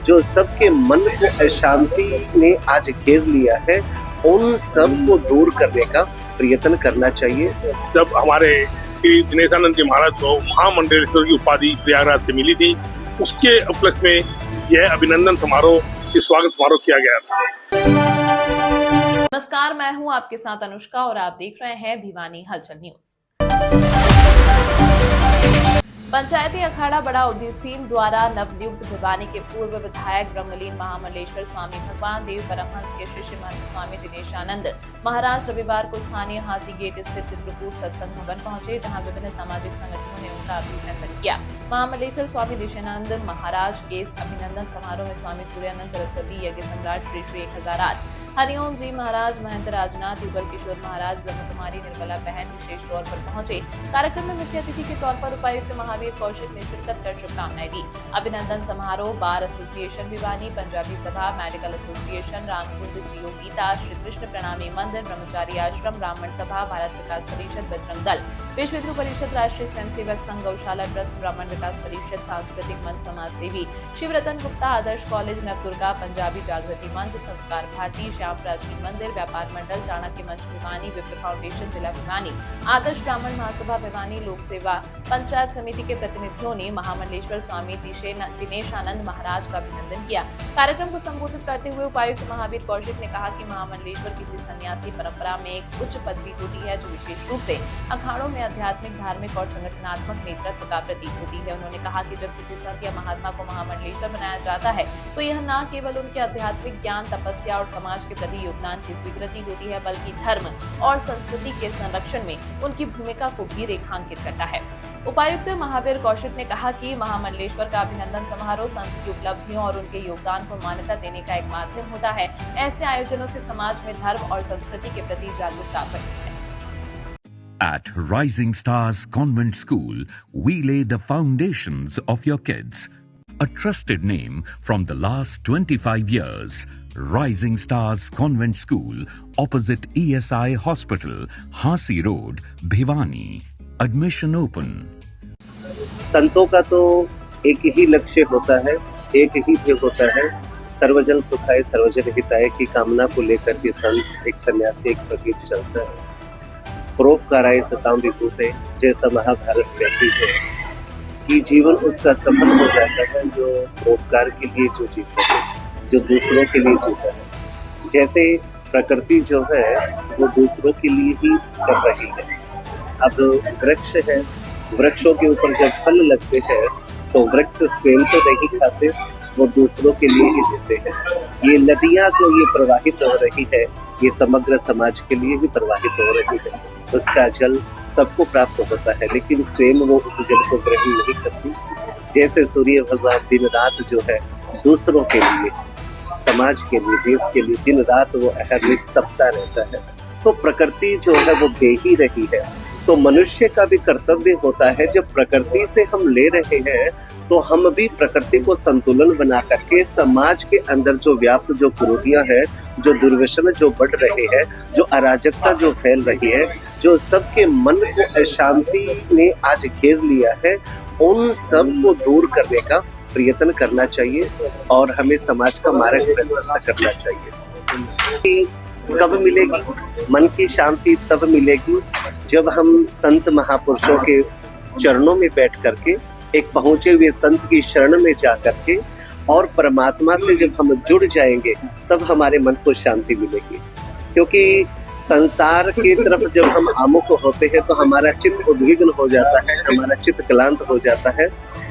जो सबके मन को अशांति ने आज घेर लिया है, उन सब को दूर करने का प्रयत्न करना चाहिए। जब हमारे श्री दिनेशानंद जी महाराज को महामंडलेश्वर की उपाधि प्रयागराज से मिली थी, उसके उपलक्ष्य में यह अभिनंदन समारोह, स्वागत समारोह किया गया था। नमस्कार, मैं हूं आपके साथ अनुष्का और आप देख रहे हैं भिवानी हलचल न्यूज। पंचायती अखाड़ा बड़ा उद्देसीन द्वारा नवनियुक्त भिवानी के पूर्व विधायक ब्रह्मलीन महामंडलेश्वर स्वामी भगवान देव परमहंस के शिष्य महंत स्वामी दिनेशानंद महाराज रविवार को स्थानीय हासी गेट स्थित चित्रकूट सत्संग भवन पहुंचे, जहां विभिन्न सामाजिक संगठनों ने उनका अभिनंदन किया। महामंडलेश्वर स्वामी दिनेशानंद महाराज के अभिनंदन समारोह में स्वामी सूर्यानंद सरस्वती यज्ञ सम्राट श्री श्री 1008 हरिओम जी महाराज, महंत राजनाथ, युगल किशोर महाराज, ब्रह्म कुमारी निर्मला बहन विशेष तौर पर पहुंचे। कार्यक्रम में मुख्य अतिथि के तौर पर उपायुक्त महावीर कौशिक ने शिरकत कर शुभकामनाएं दी। अभिनंदन समारोह बार एसोसिएशन भिवानी, पंजाबी सभा, मेडिकल एसोसिएशन, रामकुंड, जियो गीता, श्री कृष्ण प्रणामी मंदिर, ब्रह्मचारी आश्रम, ब्राह्मण सभा, भारत विकास परिषद, बजरंग दल, विश्व हिंदू परिषद, राष्ट्रीय स्वयंसेवक संघ, गौशाला ट्रस्ट, ब्राह्मण विकास परिषद, सांस्कृतिक मंच, समाज सेवी, शिवरतन गुप्ता आदर्श कॉलेज, नवदुर्गा, पंजाबी जागृति मंच, संस्कार भारती, प्राचीन मंदिर, व्यापार मंडल, चाणक्य मंच भिवानी, विप्र फाउंडेशन जिला भिवानी, आदर्श ब्राह्मण महासभा भिवानी, लोक सेवा पंचायत समिति के प्रतिनिधियों ने महामंडलेश्वर स्वामी दिनेशानंद महाराज का अभिनंदन किया। कार्यक्रम को संबोधित करते हुए उपायुक्त महावीर कौशिक ने कहा कि महामंडलेश्वर किसी सन्यासी परंपरा में एक उच्च पदवी होती है, जो विशेष रूप से अखाड़ों में आध्यात्मिक, धार्मिक और संगठनात्मक नेतृत्व का प्रतीक होती है। उन्होंने कहा कि जब किसी संत या महात्मा को महामंडलेश्वर बनाया जाता है, तो यह न केवल उनके आध्यात्मिक ज्ञान, तपस्या और समाज के प्रति योगदान की स्वीकृति होती है, बल्कि धर्म और संस्कृति के संरक्षण में उनकी भूमिका को भी रेखांकित करता है। उपायुक्त महावीर कौशिक ने कहा कि महामंडलेश्वर का अभिनंदन समारोह संत की उपलब्धियों और उनके योगदान को मान्यता देने का एक माध्यम होता है। ऐसे आयोजनों से समाज में धर्म और संस्कृति के प्रति जागरूकता बढ़ती है। At Rising Stars Convent School, we lay the foundations of your kids. A trusted name from the last 25 years. Rising Stars Convent School, opposite ESI Hospital, Hasi Road, Bhiwani. Admission open. संतों का तो एक ही लक्ष्य होता है, एक ही ध्येय होता है, सर्वजन सुखाय सर्वजन हिताय की कामना को लेकर के संत, एक सन्यासी, एक फकीर चलता है। परोपकाराय सताम विभूते, जैसा महाभारत कहती है कि जीवन उसका सफल हो जाता है जो परोपकार के लिए जो जीता है, जो दूसरों के लिए जीता है। जैसे प्रकृति जो है वो दूसरों के लिए ही कर रही है। अब वृक्ष है, वृक्षों के ऊपर जब फल लगते हैं तो वृक्ष स्वयं तो नहीं खाते, वो दूसरों के लिए ही देते हैं। ये नदियाँ जो ये प्रवाहित हो रही है, ये समग्र समाज के लिए ही प्रवाहित हो रही है। उसका जल सबको प्राप्त होता है, लेकिन स्वयं वो उस जल को ग्रहण नहीं करती। जैसे सूर्य भगवान दिन रात जो है दूसरों के लिए, समाज के लिए, देश के लिए दिन रात वो अहर्निश तपता रहता है। तो प्रकृति जो है वो दे ही रही है। तो मनुष्य का भी कर्तव्य होता है, जब प्रकृति से हम ले रहे हैं तो हम भी प्रकृति को संतुलन बना करके समाज के अंदर जो व्याप्त जो कुरीतियां है, जो दुर्व्यसन जो बढ़ रहे हैं, जो अराजकता जो फैल रही है, जो सबके मन को अशांति ने आज घेर लिया है, उन सब को दूर करने का प्रयत्न करना चाहिए और हमें समाज का मार्ग प्रशस्त करना चाहिए। कब मिलेगी मन की शांति? तब मिलेगी जब हम संत महापुरुषों के चरणों में बैठ करके, एक पहुंचे हुए संत की शरण में जा करके और परमात्मा से जब हम जुड़ जाएंगे, तब हमारे मन को शांति मिलेगी। क्योंकि संसार की तरफ जब हम आमुख होते हैं तो हमारा चित्त उद्विग्न हो जाता है, हमारा चित्त क्लांत हो जाता है।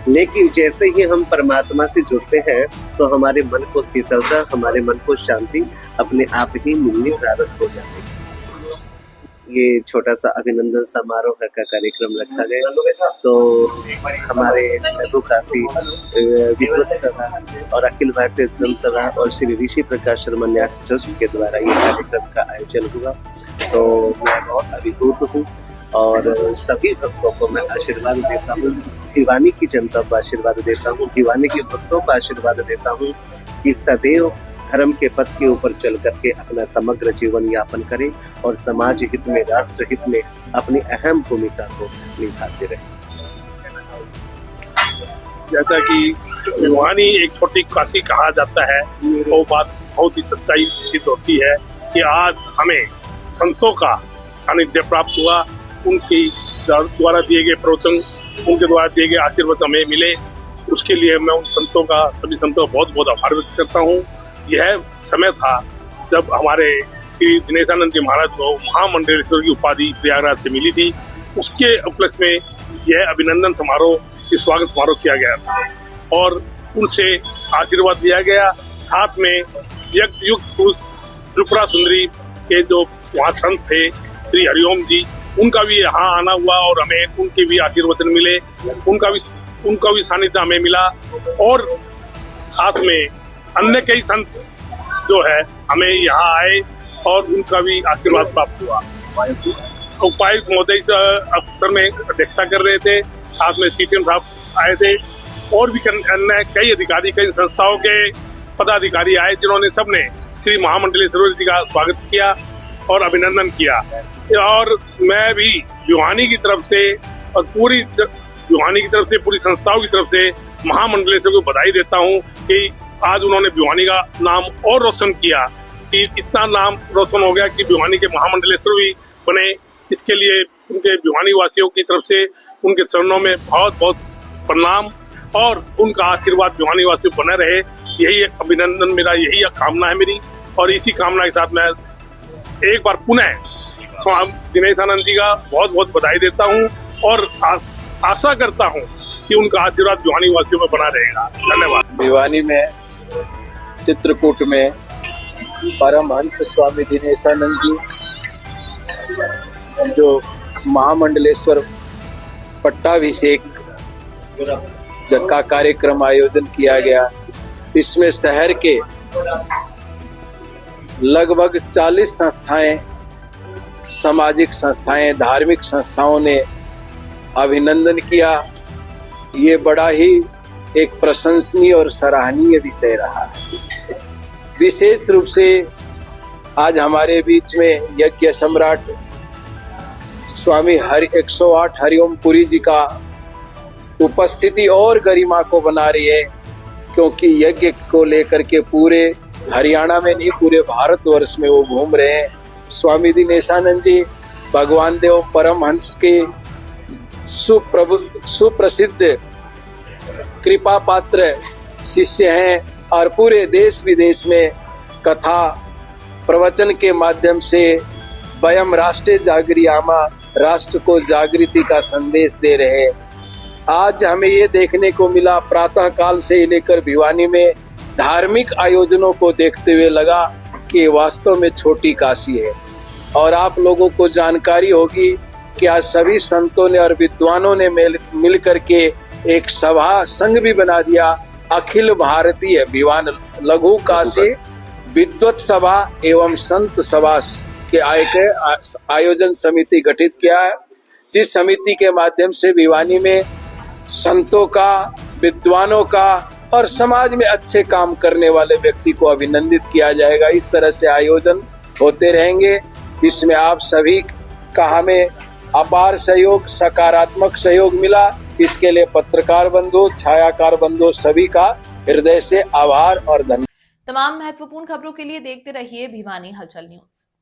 लेकिन जैसे ही हम परमात्मा से जुड़ते हैं तो हमारे मन को शीतलता, हमारे मन को शांति अपने आप ही मिलनी प्रारंभ हो जाती है। ये छोटा सा अभिनंदन समारोह का कार्यक्रम रखा गया। तो हमारे लघु काशी विद्वत सभा और अखिल भारतीय धर्म सभा और श्री ऋषि प्रकाश शर्मा न्यास ट्रस्ट के द्वारा ये कार्यक्रम का आयोजन हुआ। तो मैं बहुत अभिभूत हूँ और सभी भक्तों को मैं आशीर्वाद देता हूँ, भिवानी की जनता को आशीर्वाद देता हूँ, भिवानी के भक्तों को आशीर्वाद देता हूँ कि सदैव धर्म के पथ के ऊपर चल करके अपना समग्र जीवन यापन करें और समाज हित में, राष्ट्र हित में अपनी अहम भूमिका को निभाते रहें। जैसा कि भिवानी एक छोटी काशी कहा जाता है, वो बात बहुत ही सच्चाई सिद्ध होती है कि आज हमें संतों का सानिध्य प्राप्त हुआ, उनकी द्वारा दिए गए प्रवचन, उनके द्वारा दिए गए आशीर्वाद हमें मिले। उसके लिए मैं उन संतों का, सभी संतों का बहुत बहुत आभार व्यक्त करता हूँ। यह समय था जब हमारे श्री दिनेशानंद जी महाराज को महामंडलेश्वर की उपाधि प्रयागराज से मिली थी। उसके उपलक्ष्य में यह अभिनंदन समारोह, स्वागत समारोह किया गया था और उनसे आशीर्वाद लिया गया। साथ में युक्त पुरुष त्रिपुरा सुंदरी के जो वहाँ संत थे श्री हरिओम जी, उनका भी यहाँ आना हुआ और हमें उनके भी आशीर्वचन मिले, उनका भी सानिध्य हमें मिला। और साथ में अन्य कई संत जो है हमें यहाँ आए और उनका भी आशीर्वाद प्राप्त हुआ। उपायुक्त महोदय अफसर में अध्यक्षता कर रहे थे, साथ में सीटीएम साहब आए थे और भी अन्य कई अधिकारी, कई संस्थाओं के पदाधिकारी आए, जिन्होंने सबने श्री महामंडलेश्वर जी का स्वागत किया और अभिनंदन किया। और मैं भी भिवानी की तरफ से और पूरी संस्थाओं की तरफ से महामंडलेश्वर को बधाई देता हूँ कि आज उन्होंने भिवानी का नाम और रोशन किया, कि इतना नाम रोशन हो गया कि भिवानी के महामंडलेश्वर भी बने। इसके लिए उनके भिवानी वासियों की तरफ से उनके चरणों में बहुत बहुत प्रणाम और उनका आशीर्वाद भिवानी वासियों बना रहे, यही एक अभिनंदन मेरा, यही एक कामना है मेरी। और इसी कामना के साथ मैं एक बार पुनः स्वामी दिनेशानंद जी का बहुत बहुत बधाई देता हूँ और आशा करता हूँ कि उनका आशीर्वाद भिवानी वासियों में बना रहेगा। धन्यवाद। भिवानी में चित्रकूट में परमहंस स्वामी दिनेशानंद जी जो महामंडलेश्वर पट्टाभिषेक का कार्यक्रम आयोजन किया गया, इसमें शहर के लगभग 40 संस्थाएं, सामाजिक संस्थाएं, धार्मिक संस्थाओं ने अभिनंदन किया। ये बड़ा ही एक प्रशंसनीय और सराहनीय विषय रहा। विशेष रूप से आज हमारे बीच में यज्ञ सम्राट स्वामी 108 हरिओम पुरी जी का उपस्थिति और गरिमा को बना रही है, क्योंकि यज्ञ को लेकर के पूरे हरियाणा में नहीं, पूरे भारतवर्ष में वो घूम रहे हैं। स्वामी दिनेशानंद जी भगवान देव परमहंस के सुप्रसिद्ध कृपा पात्र शिष्य हैं और पूरे देश विदेश में कथा प्रवचन के माध्यम से वयम राष्ट्र जागरियामा, राष्ट्र को जागृति का संदेश दे रहे हैं। आज हमें ये देखने को मिला, प्रातः काल से लेकर भिवानी में धार्मिक आयोजनों को देखते हुए लगा कि वास्तव में छोटी काशी है। और आप लोगों को जानकारी होगी कि आज सभी संतों ने और विद्वानों ने मिल करके एक सभा संघ भी बना दिया, अखिल भारतीय भिवान लघु काशी विद्वत सभा एवं संत सभा के आयोजन समिति गठित किया है, जिस समिति के माध्यम से भिवानी में संतों का, विद्वानों का और समाज में अच्छे काम करने वाले व्यक्ति को अभिनंदित किया जाएगा। इस तरह से आयोजन होते रहेंगे। इसमें आप सभी का हमें अपार सहयोग, सकारात्मक सहयोग मिला। इसके लिए पत्रकार बंधु, छायाकार बंधु सभी का हृदय से आभार और धन्यवाद। तमाम महत्वपूर्ण खबरों के लिए देखते रहिए भिवानी हलचल न्यूज।